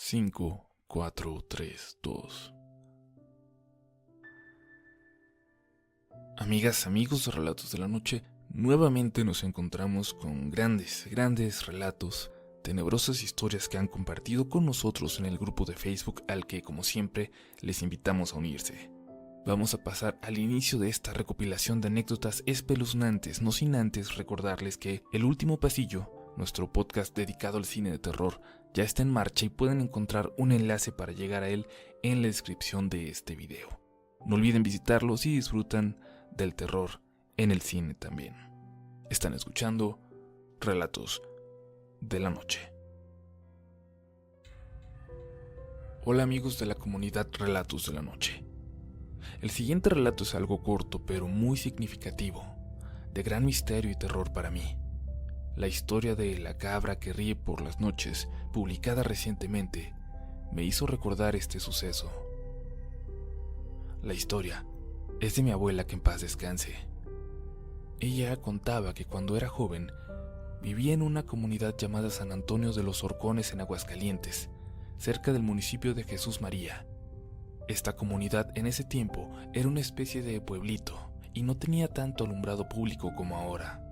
5, 4, 3, 2. Amigas, amigos de Relatos de la Noche, nuevamente nos encontramos con grandes relatos, tenebrosas historias que han compartido con nosotros en el grupo de Facebook al que, como siempre, les invitamos a unirse. Vamos a pasar al inicio de esta recopilación de anécdotas espeluznantes, no sin antes recordarles que El Último Pasillo, nuestro podcast dedicado al cine de terror, ya está en marcha y pueden encontrar un enlace para llegar a él en la descripción de este video. No olviden visitarlo si disfrutan del terror en el cine también. Están escuchando Relatos de la Noche. Hola amigos de la comunidad Relatos de la Noche. El siguiente relato es algo corto pero muy significativo, de gran misterio y terror para mí. La historia de La cabra que ríe por las noches, publicada recientemente, me hizo recordar este suceso. La historia es de mi abuela, que en paz descanse. Ella contaba que cuando era joven vivía en una comunidad llamada San Antonio de los Horcones en Aguascalientes, cerca del municipio de Jesús María. Esta comunidad en ese tiempo era una especie de pueblito y no tenía tanto alumbrado público como ahora.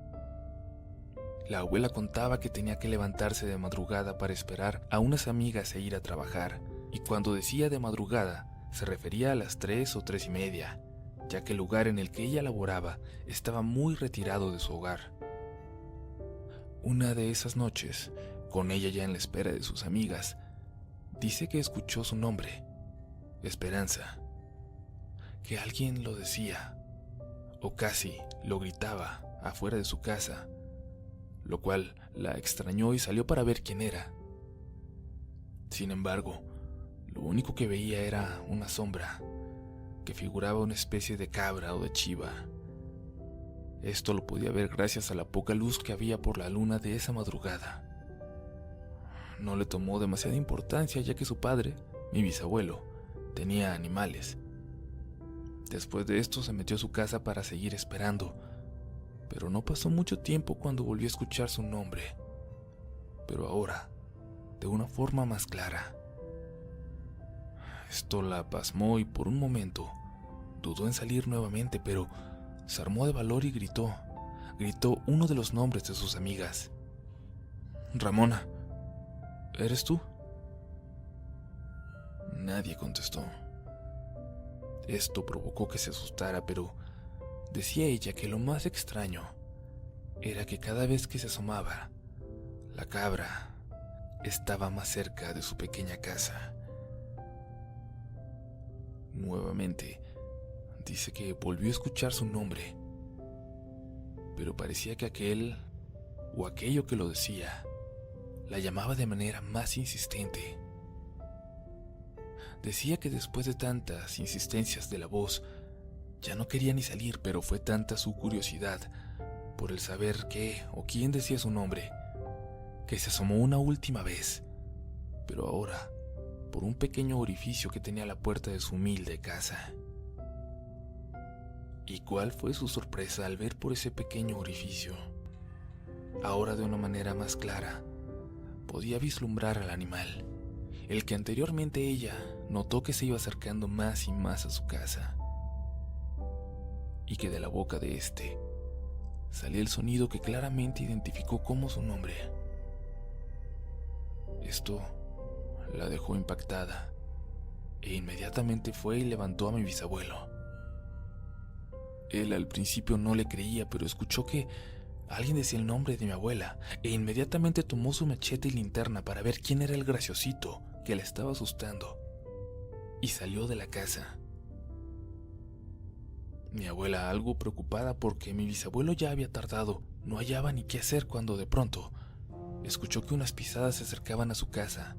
La abuela contaba que tenía que levantarse de madrugada para esperar a unas amigas e ir a trabajar, y cuando decía de madrugada se refería a las 3 o 3:30, ya que el lugar en el que ella laboraba estaba muy retirado de su hogar. Una de esas noches, con ella ya en la espera de sus amigas, dice que escuchó su nombre, Esperanza, que alguien lo decía, o casi lo gritaba afuera de su casa, lo cual la extrañó y salió para ver quién era. Sin embargo, lo único que veía era una sombra que figuraba una especie de cabra o de chiva. Esto lo podía ver gracias a la poca luz que había por la luna de esa madrugada. No le tomó demasiada importancia, ya que su padre, mi bisabuelo, tenía animales. Después de esto se metió a su casa para seguir esperando, pero no pasó mucho tiempo cuando volvió a escuchar su nombre, pero ahora de una forma más clara. Esto la pasmó y por un momento dudó en salir nuevamente, pero se armó de valor y gritó uno de los nombres de sus amigas. Ramona, ¿eres tú? Nadie contestó. Esto provocó que se asustara, pero decía ella que lo más extraño era que cada vez que se asomaba, la cabra estaba más cerca de su pequeña casa. Nuevamente, dice que volvió a escuchar su nombre, pero parecía que aquel o aquello que lo decía la llamaba de manera más insistente. Decía que después de tantas insistencias de la voz, ya no quería ni salir, pero fue tanta su curiosidad por el saber qué o quién decía su nombre, que se asomó una última vez, pero ahora por un pequeño orificio que tenía a la puerta de su humilde casa. ¿Y cuál fue su sorpresa al ver por ese pequeño orificio? Ahora, de una manera más clara, podía vislumbrar al animal, el que anteriormente ella notó que se iba acercando más y más a su casa, y que de la boca de este salía el sonido que claramente identificó como su nombre. Esto la dejó impactada, e inmediatamente fue y levantó a mi bisabuelo. Él al principio no le creía, pero escuchó que alguien decía el nombre de mi abuela, e inmediatamente tomó su machete y linterna para ver quién era el graciosito que la estaba asustando, y salió de la casa. Mi abuela, algo preocupada porque mi bisabuelo ya había tardado, no hallaba ni qué hacer cuando de pronto escuchó que unas pisadas se acercaban a su casa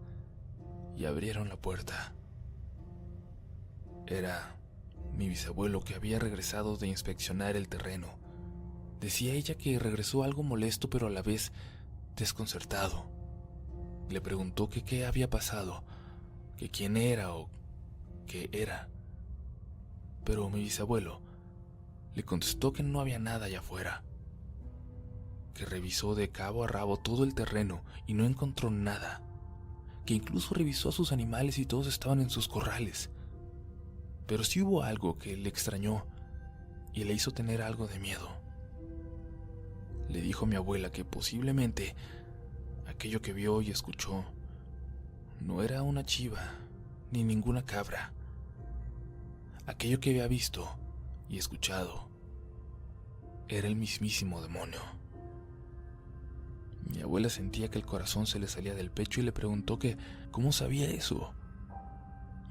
y abrieron la puerta. Era mi bisabuelo, que había regresado de inspeccionar el terreno. Decía ella que regresó algo molesto pero a la vez desconcertado. Le preguntó que qué había pasado, que quién era o qué era. Pero mi bisabuelo le contestó que no había nada allá afuera, que revisó de cabo a rabo todo el terreno y no encontró nada, que incluso revisó a sus animales y todos estaban en sus corrales. Pero sí hubo algo que le extrañó y le hizo tener algo de miedo. Le dijo a mi abuela que posiblemente aquello que vio y escuchó no era una chiva ni ninguna cabra. Aquello que había visto y escuchado era el mismísimo demonio. Mi abuela sentía que el corazón se le salía del pecho y le preguntó que cómo sabía eso.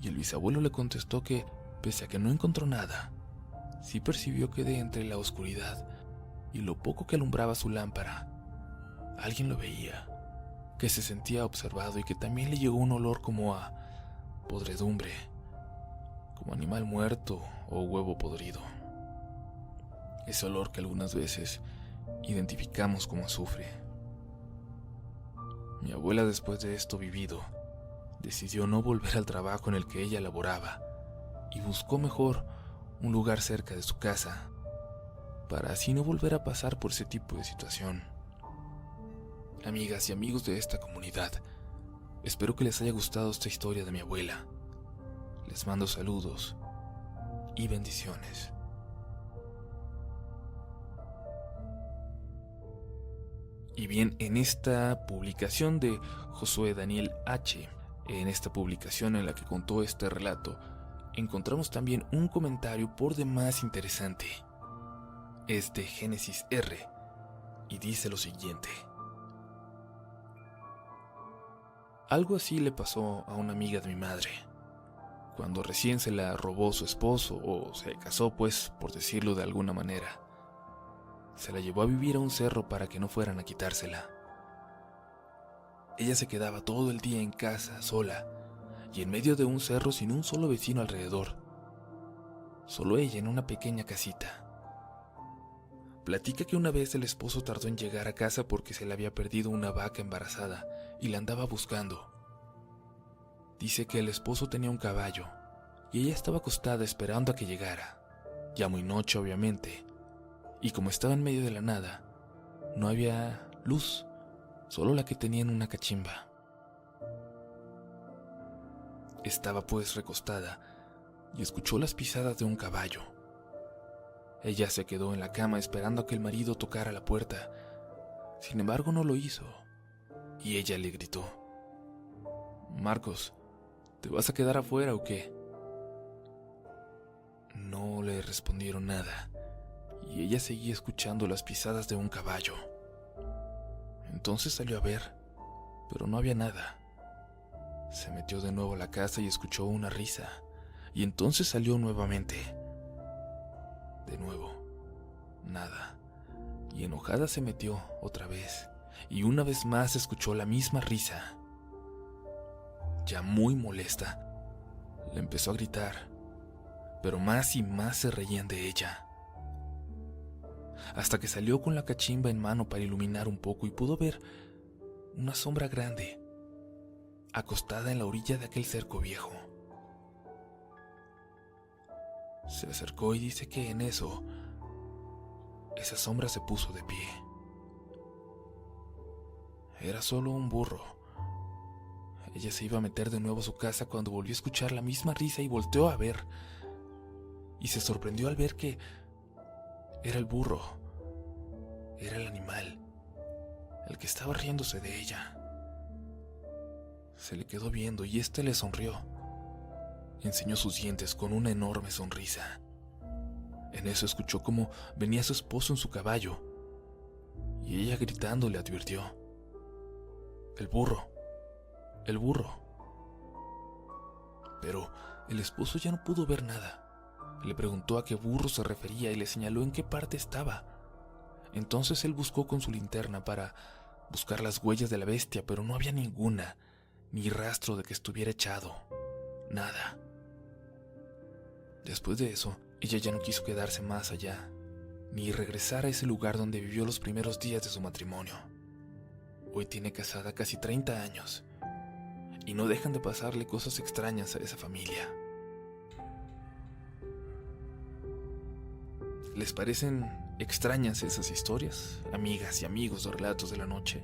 Y el bisabuelo le contestó que, pese a que no encontró nada, sí percibió que de entre la oscuridad y lo poco que alumbraba su lámpara, alguien lo veía, que se sentía observado y que también le llegó un olor como a podredumbre, como animal muerto o huevo podrido. Ese olor que algunas veces identificamos como azufre. Mi abuela, después de esto vivido, decidió no volver al trabajo en el que ella laboraba y buscó mejor un lugar cerca de su casa, para así no volver a pasar por ese tipo de situación. Amigas y amigos de esta comunidad, espero que les haya gustado esta historia de mi abuela. Les mando saludos y bendiciones. Y bien, en esta publicación de Josué Daniel H., en esta publicación en la que contó este relato, encontramos también un comentario por demás interesante. Es de Génesis R. y dice lo siguiente. Algo así le pasó a una amiga de mi madre, cuando recién se la robó su esposo, o se casó pues, por decirlo de alguna manera. Se la llevó a vivir a un cerro para que no fueran a quitársela. Ella se quedaba todo el día en casa, sola, y en medio de un cerro sin un solo vecino alrededor. Solo ella en una pequeña casita. Platica que una vez el esposo tardó en llegar a casa porque se le había perdido una vaca embarazada y la andaba buscando. Dice que el esposo tenía un caballo y ella estaba acostada esperando a que llegara, ya muy noche obviamente, y como estaba en medio de la nada, no había luz, solo la que tenía en una cachimba. Estaba pues recostada y escuchó las pisadas de un caballo. Ella se quedó en la cama esperando a que el marido tocara la puerta. Sin embargo, no lo hizo, y ella le gritó: «Marcos, ¿te vas a quedar afuera o qué?». No le respondieron nada, y ella seguía escuchando las pisadas de un caballo. Entonces salió a ver, pero no había nada. Se metió de nuevo a la casa y escuchó una risa, y entonces salió nuevamente. De nuevo, nada, y enojada se metió otra vez, y una vez más escuchó la misma risa. Ya muy molesta, le empezó a gritar, pero más y más se reían de ella, hasta que salió con la cachimba en mano para iluminar un poco y pudo ver una sombra grande, acostada en la orilla de aquel cerco viejo. Se acercó y dice que en eso, esa sombra se puso de pie. Era solo un burro. Ella se iba a meter de nuevo a su casa cuando volvió a escuchar la misma risa y volteó a ver. Y se sorprendió al ver que era el burro. Era el animal, el que estaba riéndose de ella. Se le quedó viendo y éste le sonrió. Enseñó sus dientes con una enorme sonrisa. En eso escuchó cómo venía su esposo en su caballo, y ella gritando le advirtió: «El burro, el burro». Pero el esposo ya no pudo ver nada. Le preguntó a qué burro se refería y le señaló en qué parte estaba. Entonces él buscó con su linterna para buscar las huellas de la bestia, pero no había ninguna, ni rastro de que estuviera echado, nada. Después de eso, ella ya no quiso quedarse más allá, ni regresar a ese lugar donde vivió los primeros días de su matrimonio. Hoy tiene casada casi 30 años, y no dejan de pasarle cosas extrañas a esa familia. ¿Les parecen extrañas esas historias, amigas y amigos de Relatos de la Noche?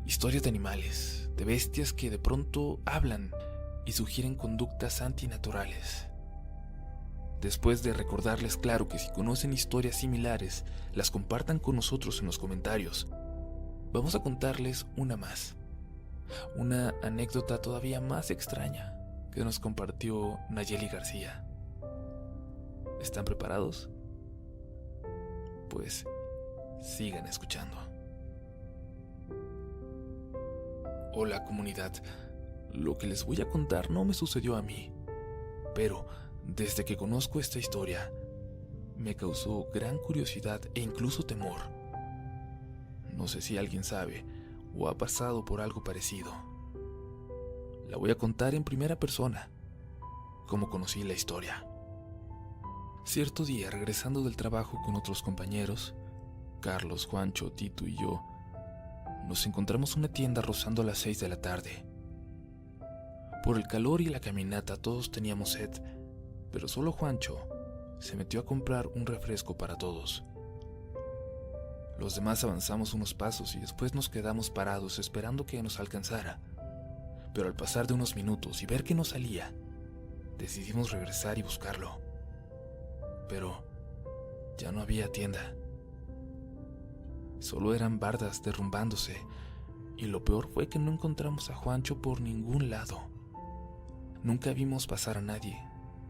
Historias de animales, de bestias que de pronto hablan y sugieren conductas antinaturales. Después de recordarles claro que si conocen historias similares, las compartan con nosotros en los comentarios, vamos a contarles una más. Una anécdota todavía más extraña que nos compartió Nayeli García. ¿Están preparados? Pues sigan escuchando. Hola comunidad, lo que les voy a contar no me sucedió a mí, pero desde que conozco esta historia me causó gran curiosidad e incluso temor. No sé si alguien sabe o ha pasado por algo parecido. La voy a contar en primera persona, como conocí la historia. Cierto día, regresando del trabajo con otros compañeros, Carlos, Juancho, Tito y yo, nos encontramos en una tienda rozando a las 6 de la tarde. Por el calor y la caminata todos teníamos sed, pero solo Juancho se metió a comprar un refresco para todos. Los demás avanzamos unos pasos y después nos quedamos parados esperando que nos alcanzara. Pero al pasar de unos minutos y ver que no salía, decidimos regresar y buscarlo. Pero ya no había tienda. Solo eran bardas derrumbándose, y lo peor fue que no encontramos a Juancho por ningún lado. Nunca vimos pasar a nadie,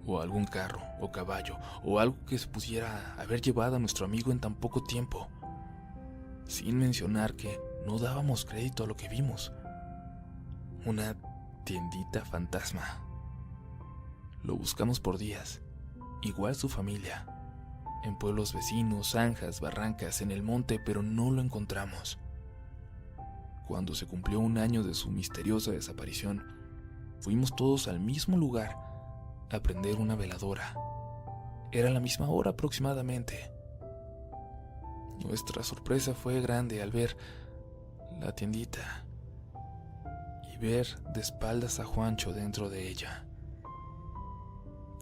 o algún carro, o caballo, o algo que se pudiera haber llevado a nuestro amigo en tan poco tiempo. Sin mencionar que no dábamos crédito a lo que vimos. Una tiendita fantasma. Lo buscamos por días, igual su familia, en pueblos vecinos, zanjas, barrancas, en el monte, pero no lo encontramos. Cuando se cumplió un año de su misteriosa desaparición, fuimos todos al mismo lugar a prender una veladora. Era la misma hora aproximadamente. Nuestra sorpresa fue grande al ver la tiendita y ver de espaldas a Juancho dentro de ella.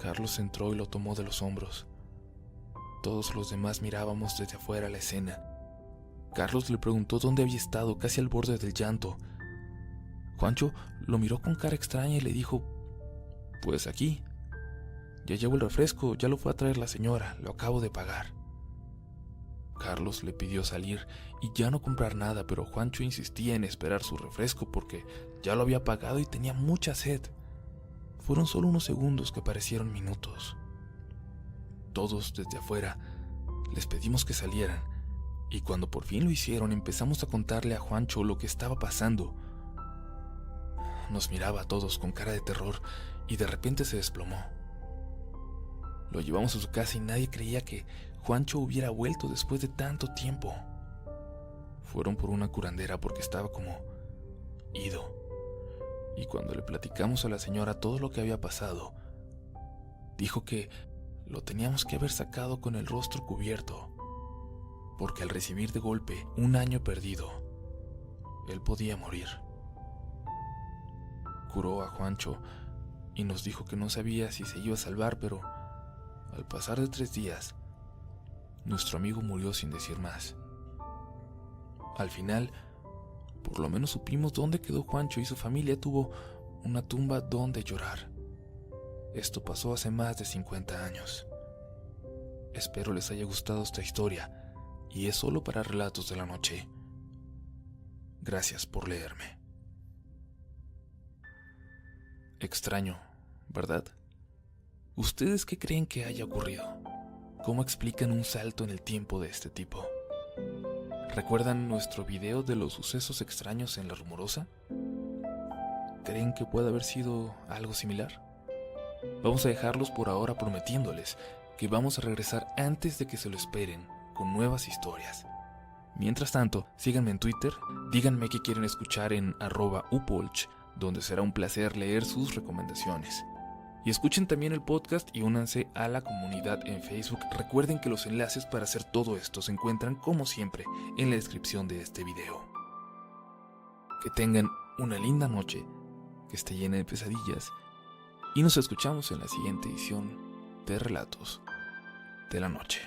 Carlos entró y lo tomó de los hombros. Todos los demás mirábamos desde afuera la escena. Carlos le preguntó dónde había estado, casi al borde del llanto. Juancho lo miró con cara extraña y le dijo: "Pues aquí. Ya llevo el refresco, ya lo fue a traer la señora, lo acabo de pagar". Carlos le pidió salir y ya no comprar nada, pero Juancho insistía en esperar su refresco porque ya lo había pagado y tenía mucha sed. Fueron solo unos segundos que parecieron minutos. Todos desde afuera les pedimos que salieran, y cuando por fin lo hicieron empezamos a contarle a Juancho lo que estaba pasando. Nos miraba a todos con cara de terror y de repente se desplomó. Lo llevamos a su casa y nadie creía que Juancho hubiera vuelto después de tanto tiempo. Fueron por una curandera porque estaba como ido. Y cuando le platicamos a la señora todo lo que había pasado, dijo que lo teníamos que haber sacado con el rostro cubierto, porque al recibir de golpe un año perdido, él podía morir. Curó a Juancho y nos dijo que no sabía si se iba a salvar, pero al pasar de 3 días, nuestro amigo murió sin decir más. Al final, por lo menos supimos dónde quedó Juancho y su familia tuvo una tumba donde llorar. Esto pasó hace más de 50 años. Espero les haya gustado esta historia, y es solo para Relatos de la Noche. Gracias por leerme. Extraño, ¿verdad? ¿Ustedes qué creen que haya ocurrido? ¿Cómo explican un salto en el tiempo de este tipo? ¿Recuerdan nuestro video de los sucesos extraños en La Rumorosa? ¿Creen que puede haber sido algo similar? Vamos a dejarlos por ahora prometiéndoles que vamos a regresar antes de que se lo esperen con nuevas historias. Mientras tanto, síganme en Twitter, díganme qué quieren escuchar en @upolch, donde será un placer leer sus recomendaciones. Y escuchen también el podcast y únanse a la comunidad en Facebook. Recuerden que los enlaces para hacer todo esto se encuentran, como siempre, en la descripción de este video. Que tengan una linda noche, que esté llena de pesadillas, y nos escuchamos en la siguiente edición de Relatos de la Noche.